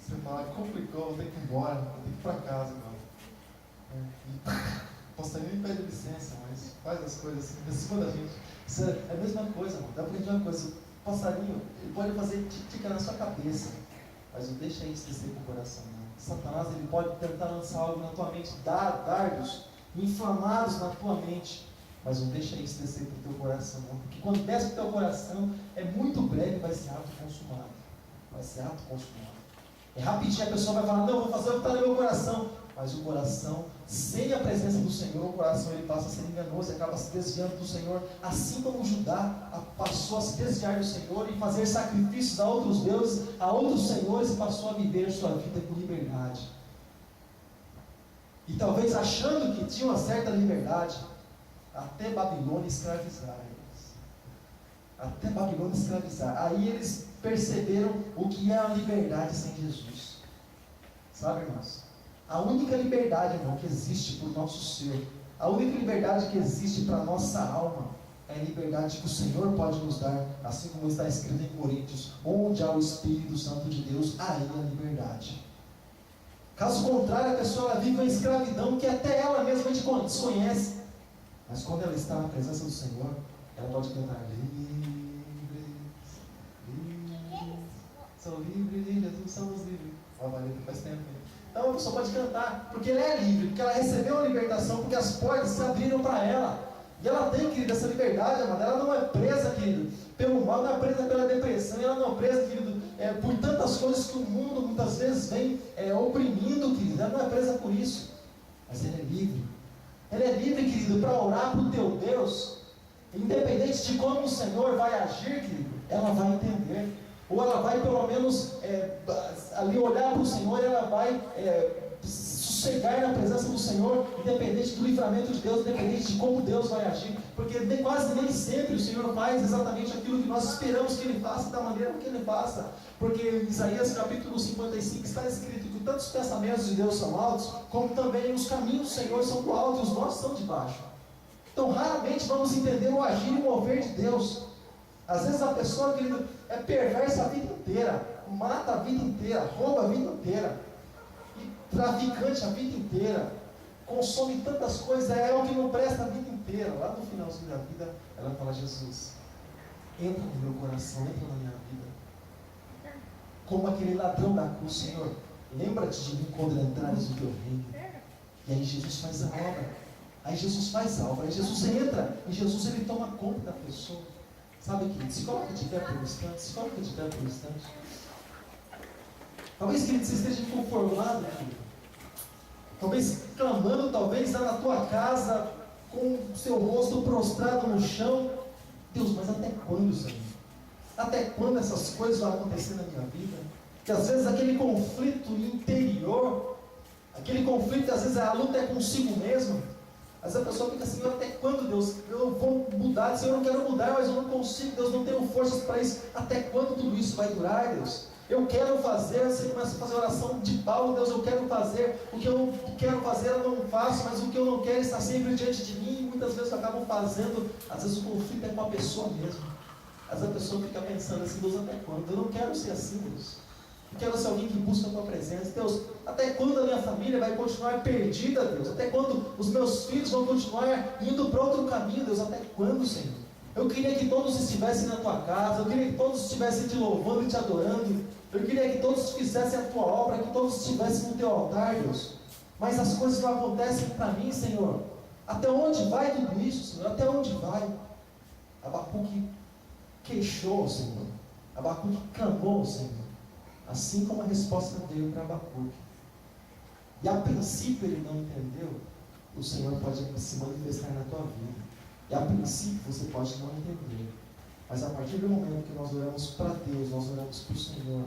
Você fala, complicou, vou ter que ir embora, vou ter que ir para casa, irmão. O passarinho pede licença, mas faz as coisas assim, em cima da gente. Isso é a mesma coisa, mano. Dá pra aprender uma coisa. O passarinho, ele pode fazer tica na sua cabeça, mas não deixa isso descer pro coração, não. Satanás, ele pode tentar lançar algo na tua mente, dardos inflamados na tua mente, mas não deixa isso descer pro teu coração, não. Porque quando desce pro teu coração, é muito breve, vai ser autoconsumado. Vai ser autoconsumado. É rapidinho, a pessoa vai falar, não, vou fazer o que está no meu coração. Mas o coração, sem a presença do Senhor, o coração ele passa a ser enganoso e acaba se desviando do Senhor, assim como Judá passou a se desviar do Senhor e fazer sacrifícios a outros deuses, a outros senhores, e passou a viver sua vida com liberdade. E talvez achando que tinha uma certa liberdade, até Babilônia escravizar eles. Até Babilônia escravizar. Aí eles perceberam o que é a liberdade sem Jesus. Sabe, irmãos? A única liberdade, irmão, que existe para o nosso ser, a única liberdade que existe para a nossa alma, é a liberdade que o Senhor pode nos dar, assim como está escrito em Coríntios, onde há o Espírito Santo de Deus, aí a liberdade. Caso contrário, a pessoa ela vive uma escravidão que até ela mesma desconhece, mas quando ela está na presença do Senhor, ela pode cantar, sou livre, Jesus, somos livres. Faz tempo. Então a pessoa pode cantar, porque ela é livre, porque ela recebeu a libertação, porque as portas se abriram para ela. E ela tem, querido, essa liberdade, amada. Ela não é presa, querido, pelo mal, não é presa pela depressão, ela não é presa, querido, por tantas coisas que o mundo muitas vezes vem oprimindo, querido. Ela não é presa por isso, mas ela é livre. Ela é livre, querido, para orar para o teu Deus, independente de como o Senhor vai agir, querido, ela vai entender. Ou ela vai pelo menos ali olhar para o Senhor, ela vai sossegar na presença do Senhor, independente do livramento de Deus, independente de como Deus vai agir, porque quase nem sempre o Senhor faz exatamente aquilo que nós esperamos que Ele faça, da maneira que Ele faça, porque em Isaías capítulo 55 está escrito que tanto os pensamentos de Deus são altos, como também os caminhos do Senhor são do alto e os nossos são de baixo. Então raramente vamos entender o agir e o mover de Deus. Às vezes a pessoa, querido, é perversa a vida inteira, mata a vida inteira, rouba a vida inteira, e traficante a vida inteira, consome tantas coisas, é o que não presta a vida inteira. Lá no finalzinho da vida, ela fala, Jesus, entra no meu coração, entra na minha vida. Como aquele ladrão da cruz, Senhor, lembra-te de mim quando entrares no teu reino. E aí Jesus faz a obra. Aí Jesus faz a obra, aí Jesus entra, e Jesus ele toma conta da pessoa. Sabe, querido, se coloca de pé por um instante, se coloca de pé por um instante. Talvez, querido, você esteja inconformado, querido. Talvez clamando, talvez lá na tua casa, com o seu rosto prostrado no chão. Deus, mas até quando, Senhor? Até quando essas coisas vão acontecer na minha vida? Que às vezes aquele conflito interior, aquele conflito, às vezes a luta é consigo mesmo. Às vezes a pessoa fica assim, até quando, Deus? Eu vou mudar, Senhor, eu não quero mudar, mas eu não consigo, Deus, não tenho forças para isso. Até quando tudo isso vai durar, Deus? Eu quero fazer, você começa a fazer oração de Paulo, Deus, eu quero fazer, o que eu não quero fazer eu não faço, mas o que eu não quero está sempre diante de mim, e muitas vezes eu acabo fazendo. Às vezes o conflito é com a pessoa mesmo. Às vezes a pessoa fica pensando assim, Deus, até quando? Eu não quero ser assim, Deus. Eu quero ser alguém que busca a tua presença. Deus, até quando a minha família vai continuar perdida, Deus? Até quando os meus filhos vão continuar indo para outro caminho, Deus? Até quando, Senhor? Eu queria que todos estivessem na tua casa, eu queria que todos estivessem te louvando e te adorando. Eu queria que todos fizessem a tua obra, que todos estivessem no teu altar, Deus. Mas as coisas não acontecem para mim, Senhor. Até onde vai tudo isso, Senhor? Até onde vai? Abacuque queixou, Senhor. Abacuque clamou, Senhor. Assim como a resposta veio para Abacuque. E a princípio ele não entendeu. O Senhor pode se manifestar na tua vida. E a princípio você pode não entender. Mas a partir do momento que nós oramos para Deus, nós oramos para o Senhor,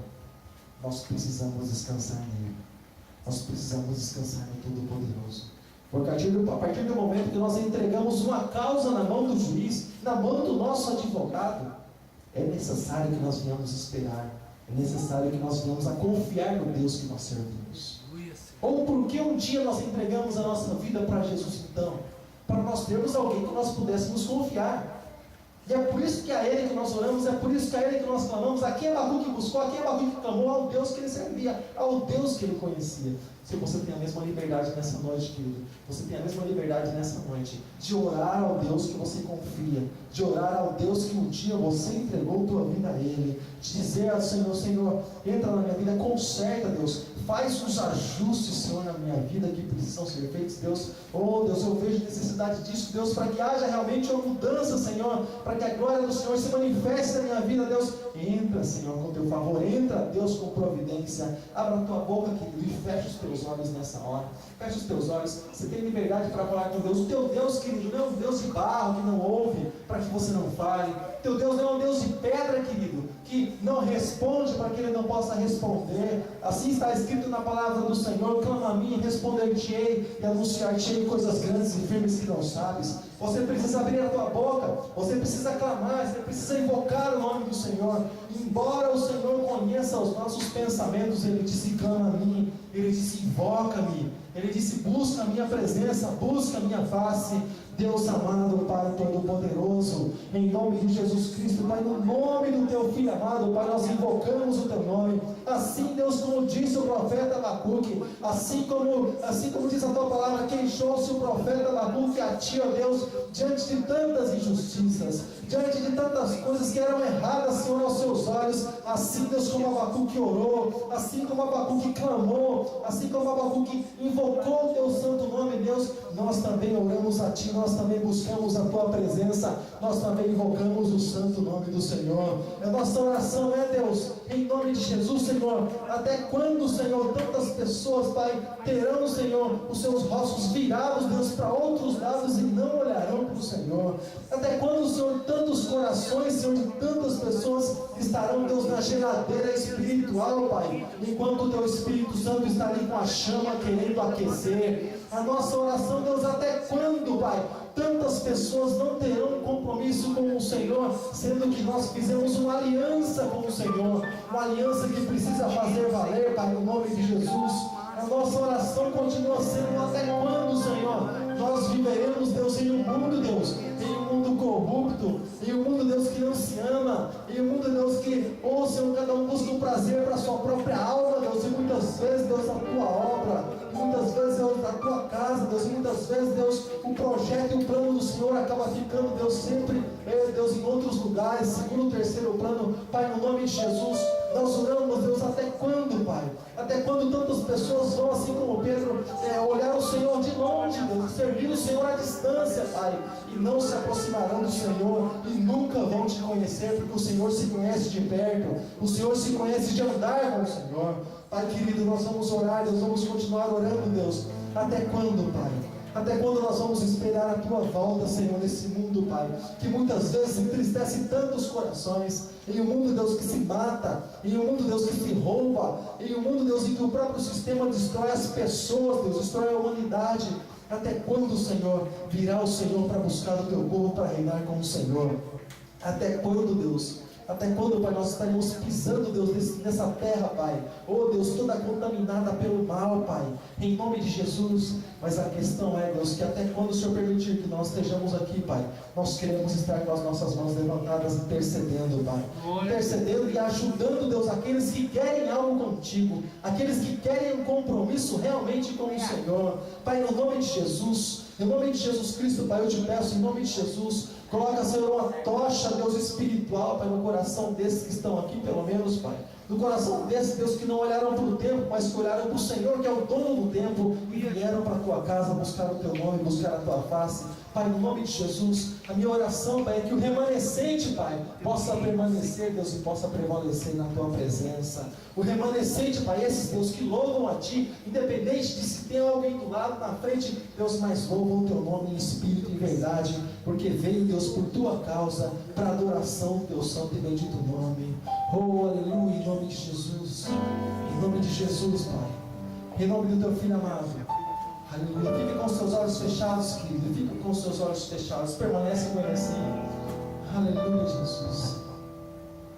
nós precisamos descansar nele. Nós precisamos descansar no Todo-Poderoso. Porque a partir do momento que nós entregamos uma causa na mão do juiz, na mão do nosso advogado, é necessário que nós venhamos esperar. É necessário que nós venhamos a confiar no Deus que nós servimos. Ou porque um dia nós entregamos a nossa vida para Jesus então? Para nós termos alguém que nós pudéssemos confiar. E é por isso que a Ele que nós oramos, é por isso que a Ele que nós clamamos. A quem Abacuque buscou, a quem Abacuque clamou, ao Deus que ele servia, ao Deus que ele conhecia. Se você tem a mesma liberdade nessa noite, querido, você tem a mesma liberdade nessa noite de orar ao Deus que você confia, de orar ao Deus que um dia você entregou tua vida a Ele, de dizer ao Senhor, Senhor, entra na minha vida, conserta, Deus, faz os ajustes, Senhor, na minha vida que precisam ser feitos, Deus. Oh, Deus, eu vejo necessidade disso, Deus, para que haja realmente uma mudança, Senhor, para que a glória do Senhor se manifeste na minha vida, Deus. Entra, Senhor, com teu favor, entra, Deus, com providência. Abra a tua boca, querido, e fecha os teus olhos nessa hora. Fecha os teus olhos. Você tem liberdade para falar com Deus. O teu Deus, querido, não é um Deus de barro que não ouve para que você não fale. Teu Deus não é um Deus de pedra, querido, que não responde para que Ele não possa responder. Assim está escrito na palavra do Senhor: clama a mim, responder-te-ei e anunciar-te-ei coisas grandes e firmes que não sabes. Você precisa abrir a tua boca, você precisa clamar, você precisa invocar o nome do Senhor. Embora o Senhor conheça os nossos pensamentos, Ele disse: clama a mim, Ele disse: invoca-me, Ele disse: busca a minha presença, busca a minha face. Deus amado, Pai Todo-Poderoso, em nome de Jesus Cristo, Pai, no nome do Teu Filho amado, Pai, nós invocamos o Teu nome. Assim, Deus, como disse o profeta Abacuque, assim como diz a Tua palavra, queixou-se o profeta Abacuque a Ti, ó Deus, diante de tantas injustiças, diante de tantas coisas que eram erradas, Senhor, aos Seus olhos. Assim, Deus, como Abacuque orou, assim como Abacuque clamou, assim como Abacuque invocou o Teu santo nome, Deus, nós também oramos a Ti, nós também buscamos a Tua presença, nós também invocamos o santo nome do Senhor. A nossa oração é, Deus, em nome de Jesus, Senhor, até quando, Senhor, tantas pessoas, Pai, terão, Senhor, os seus rostos virados, Deus, para outros lados e não olharão para o Senhor? Até quando, Senhor, tantos corações, Senhor, de tantas pessoas estarão, Deus, na geladeira espiritual, Pai, enquanto o Teu Espírito Santo está ali com a chama querendo aquecer? A nossa oração, Deus, até quando, Pai, tantas pessoas não terão um compromisso com o Senhor, sendo que nós fizemos uma aliança com o Senhor, uma aliança que precisa fazer valer, Pai, no nome de Jesus. A nossa oração continua sendo: até quando, Senhor, nós viveremos, Deus, em um mundo, Deus, em um mundo corrupto, em um mundo, Deus, que não se ama, em um mundo, Deus, que, oh Senhor, cada um busca um prazer para a sua própria alma, Deus, e muitas vezes, Deus, a Tua obra, muitas vezes, Deus, a Tua casa, Deus, e muitas vezes, Deus, o projeto e o plano do Senhor acaba ficando, Deus, sempre, Deus, em outros lugares, segundo, terceiro plano. Pai, no nome de Jesus, nós oramos, Deus, até quando, Pai? Até quando tantas pessoas vão, assim como Pedro, olhar o Senhor de longe, Deus, servir o Senhor à distância, Pai, e não se aproximarão do Senhor, e nunca vão Te conhecer, porque o Senhor se conhece de perto, o Senhor se conhece de andar com o Senhor. Pai querido, nós vamos orar, Deus, vamos continuar orando, Deus. Até quando, Pai? Até quando nós vamos esperar a Tua volta, Senhor, nesse mundo, Pai, que muitas vezes entristece tantos corações, em um mundo, Deus, que se mata, em um mundo, Deus, que se rouba, em um mundo, Deus, em que o próprio sistema destrói as pessoas, Deus, destrói a humanidade? Até quando, Senhor, virá o Senhor para buscar o Teu povo para reinar com o Senhor? Até quando, Deus? Até quando, Pai, nós estaremos pisando, Deus, nessa terra, Pai? Oh, Deus, toda contaminada pelo mal, Pai, em nome de Jesus. Mas a questão é, Deus, que até quando o Senhor permitir que nós estejamos aqui, Pai, nós queremos estar com as nossas mãos levantadas, intercedendo, Pai, intercedendo e ajudando, Deus, aqueles que querem algo contigo, aqueles que querem um compromisso realmente com o Senhor. Pai, no nome de Jesus, em nome de Jesus Cristo, Pai, eu Te peço, em nome de Jesus, coloca, Senhor, uma tocha, Deus, espiritual, Pai, no coração desses que estão aqui, pelo menos, Pai. No coração desses, Deus, que não olharam para o tempo, mas que olharam para o Senhor, que é o dono do tempo, e vieram para a tua casa buscar o teu nome, buscar a tua face. Pai, no nome de Jesus, a minha oração, Pai, é que o remanescente, Pai, possa permanecer, Deus, e possa prevalecer na tua presença. O remanescente, Pai, esses, Deus, que louvam a Ti, independente de se tem alguém do lado, na frente, Deus, mas louvam o Teu nome em espírito e verdade, porque veio, Deus, por Tua causa, para adoração do Teu santo e bendito nome. Oh, aleluia, em nome de Jesus, em nome de Jesus, Pai, em nome do Teu Filho amado. Aleluia. Fique com os seus olhos fechados, querido. Fique com os seus olhos fechados. Permanece com ele assim. Aleluia, Jesus.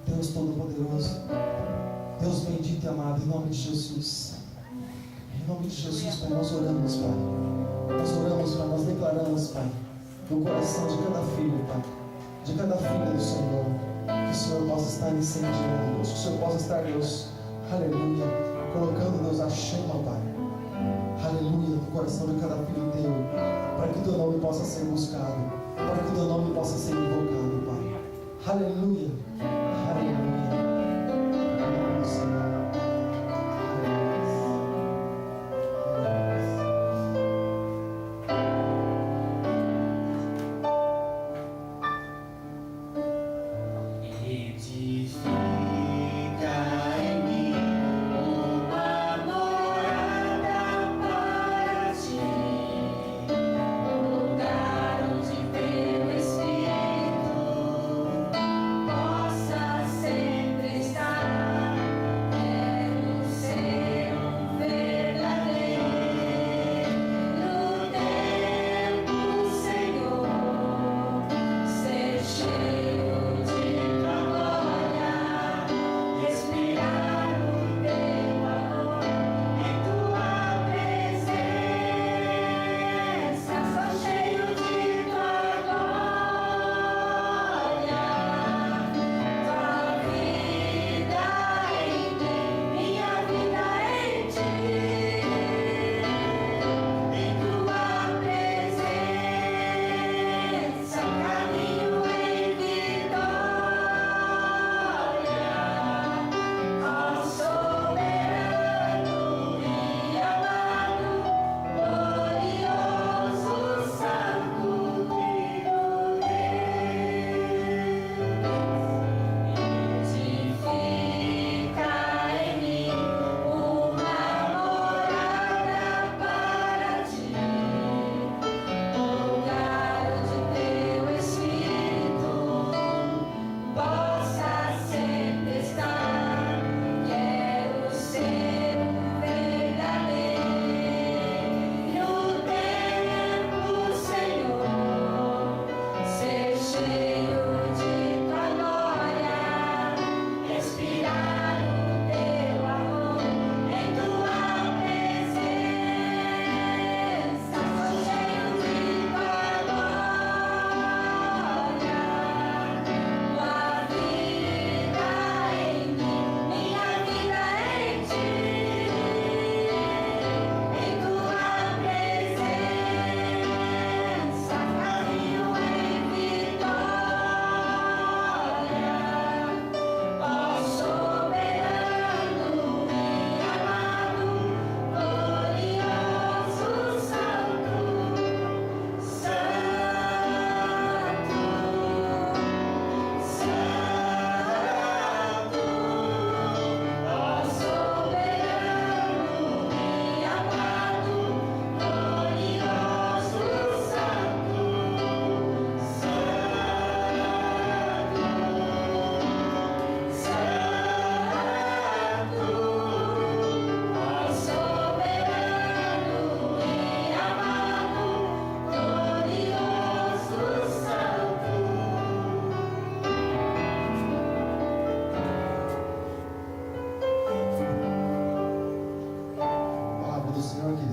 Deus Todo-Poderoso. Deus bendito e amado, em nome de Jesus. Em nome de Jesus, Pai, nós oramos, Pai. Nós oramos, Pai, nós declaramos, Pai, no coração de cada filho, Pai, de cada filha do Senhor, que o Senhor possa estar incendiando, Deus, que o Senhor possa estar, Deus, aleluia, colocando, Deus, a chama, Pai. Aleluia, no coração de cada filho teu, para que o teu nome possa ser buscado, para que o teu nome possa ser invocado, Pai. Aleluia, aleluia. Aleluia, Senhor.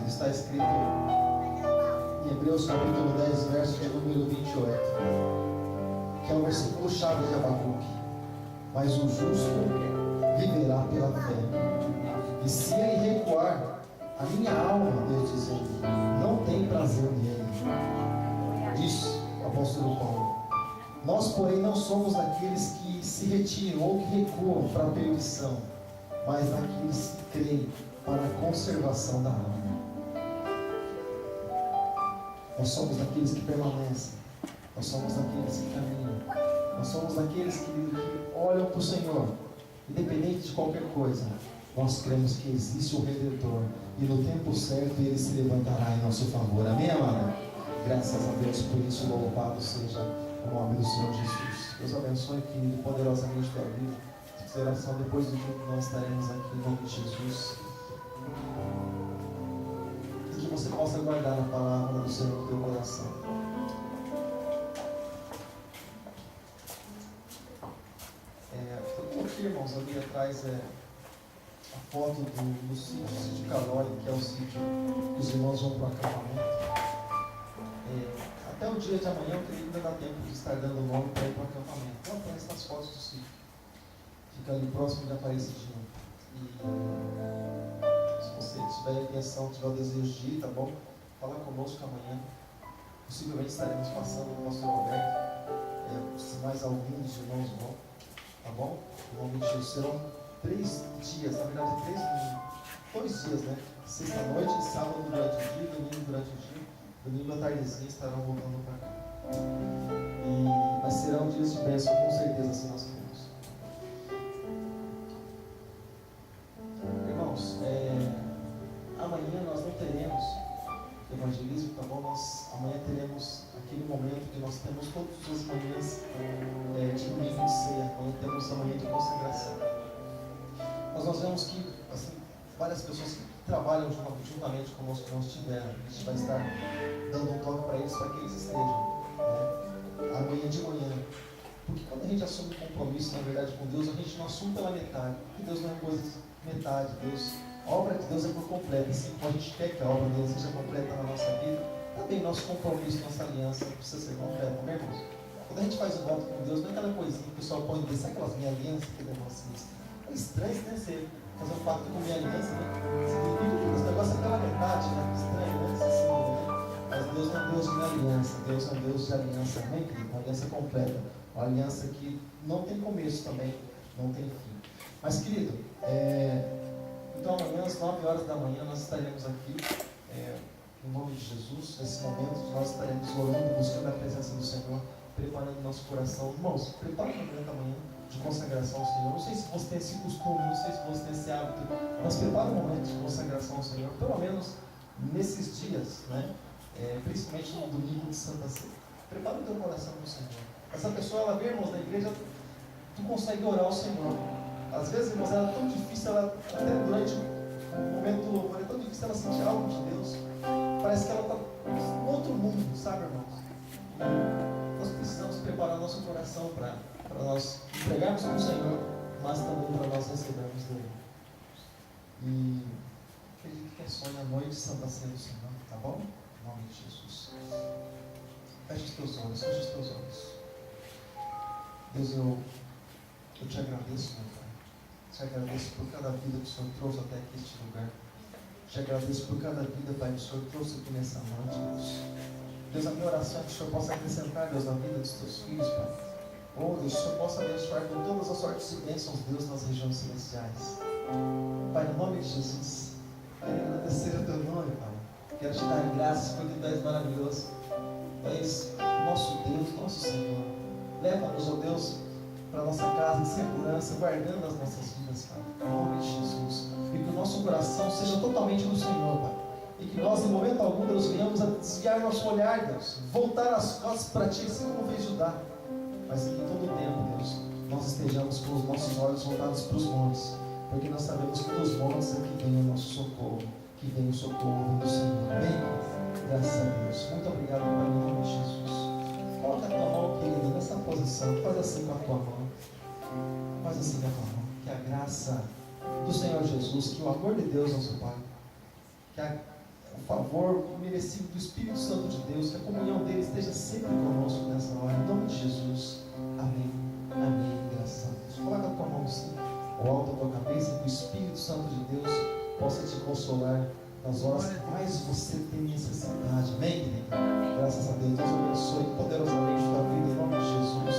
Está escrito em Hebreus capítulo 10, verso de número 28, que é o versículo chave de Abacuque. Mas o justo viverá pela fé, e se ele recuar, a minha alma, Deus dizendo, não tem prazer nele. Diz o apóstolo Paulo. Nós, porém, não somos daqueles que se retiram ou que recuam para a perdição, mas daqueles que creem para a conservação da alma. Nós somos daqueles que permanecem, nós somos daqueles que caminham, nós somos daqueles que olham para o Senhor, independente de qualquer coisa. Nós cremos que existe um Redentor e no tempo certo Ele se levantará em nosso favor. Amém, amado? Graças a Deus por isso, louvado seja o nome do Senhor Jesus. Deus abençoe, querido, poderosamente tua vida. Se oração depois do dia que nós estaremos aqui em nome de Jesus. Que você possa guardar a palavra do Senhor no teu coração. Eu coloquei, irmãos, ali atrás a foto do sítio de Calói, que é o sítio que os irmãos vão para o acampamento. Até o dia de amanhã eu creio que ainda dá tempo de estar dando o nome para ir para o acampamento. Então aparece nas fotos do sítio. Fica ali próximo de Aparecidinho. E se você tiver a intenção, tiver o desejo de ir, tá bom? Fala conosco amanhã. Possivelmente estaremos passando com o pastor Roberto. Se mais algum dos irmãos vão, tá bom? Em nome de Jesus. Serão 3 dias, na verdade 2 dias, né? Sexta-noite, sábado durante o dia, domingo durante o dia. Domingo à tardezinha estarão voltando para cá. Mas serão dias de bênção, com certeza, assim nós queremos. Irmãos, amanhã nós não teremos evangelismo, tá bom? Amanhã teremos aquele momento que nós temos todas as manhãs de domingo de ceia, quando temos a manhã de consagração. Mas nós vemos que, assim, várias pessoas que trabalham juntamente conosco não estiveram. A gente vai estar dando um toque para eles, para que eles estejam, né? Amanhã de manhã. Porque quando a gente assume compromisso, na verdade, com Deus, a gente não assume pela metade. Porque Deus não é coisa de metade. A obra de Deus é por completo. Assim como a gente quer que a obra de Deus seja completa na nossa vida, também nosso compromisso, nossa aliança precisa ser completa, não é, irmãos? Quando a gente faz o voto com Deus, não é aquela coisinha que o pessoal põe de sabe aquelas minhas alianças que negócio isso? É estranho, né? Você fazer um pacto com minha aliança, né? Esse negócio é pela metade, né? Estranho, né? Mas Deus não é Deus de aliança, Deus é um Deus de aliança, amém, querido? Uma aliança completa, uma aliança que não tem começo também, não tem fim. Mas, querido, então amanhã às 9 horas da manhã nós estaremos aqui, em nome de Jesus, nesse momento nós estaremos orando, buscando a presença do Senhor, preparando nosso coração. Irmãos, prepare o momento amanhã de consagração ao Senhor. Não sei se você tem esse costume, não sei se você tem esse hábito, mas prepare um momento de consagração ao Senhor, pelo menos nesses dias, né? Principalmente no domingo de Santa Ceia. Prepare o teu coração para o Senhor. Essa pessoa, ela vem, irmãos, na igreja, tu consegue orar ao Senhor. Às vezes, irmãos, ela é tão difícil, até durante o momento do louvor, é tão difícil ela sentir algo de Deus. Parece que ela está em outro mundo, sabe, irmãos? Nós precisamos preparar nosso coração para nós entregarmos para o Senhor, mas também para nós recebermos dele. E acredito que é sonho a noite Santa Ceia do Senhor, tá bom? Em nome de Jesus. Feche os teus olhos, feche os teus olhos. Deus, eu te agradeço, meu Pai. Te agradeço por cada vida que o Senhor trouxe até aqui este lugar. Te agradeço por cada vida, Pai, que o Senhor trouxe aqui nessa noite, Deus. Deus, a minha oração é que o Senhor possa acrescentar, Deus, na vida dos teus filhos, Pai. Oh, Deus, que o Senhor possa abençoar com todas as sortes e bênçãos, Deus, nas regiões celestiais. Pai, em nome de Jesus, quero agradecer o teu nome, Pai. Quero te dar graças porque tu és maravilhoso. Tu és nosso Deus, nosso Senhor. Leva-nos, ó Deus, para a nossa casa em segurança, guardando as nossas vidas, Pai. Em nome de Jesus. E que o nosso coração seja totalmente no Senhor, Pai. E que nós, em momento algum, Deus, venhamos a desviar nosso olhar, Deus. Voltar as costas para Ti, assim como fez Judá. Mas que em todo o tempo, Deus, nós estejamos com os nossos olhos voltados para os montes. Porque nós sabemos que dos montes é que vem o nosso socorro. Que vem o socorro do Senhor. Amém? Graças a Deus. Muito obrigado, Pai, em nome de Jesus. Coloca a tua mão, querido, nessa posição. Faz assim com a tua mão. Faz assim com a tua mão. Que a graça do Senhor Jesus, que o amor de Deus, nosso Pai, que o favor merecido do Espírito Santo de Deus, que a comunhão dele esteja sempre conosco nessa hora. Em nome de Jesus. Amém. Amém. Graças a Deus. Coloca a tua mão assim, ao alto da tua cabeça, que o Espírito Santo de Deus possa te consolar nas horas que mais você tem necessidade. Amém, querido? Graças a Deus. Deus abençoe poderosamente a tua vida em nome de Jesus.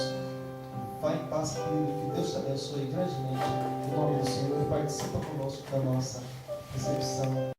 Vai em paz. paz, querido, que Deus te abençoe grandemente. Em nome do Senhor, participa conosco da nossa recepção.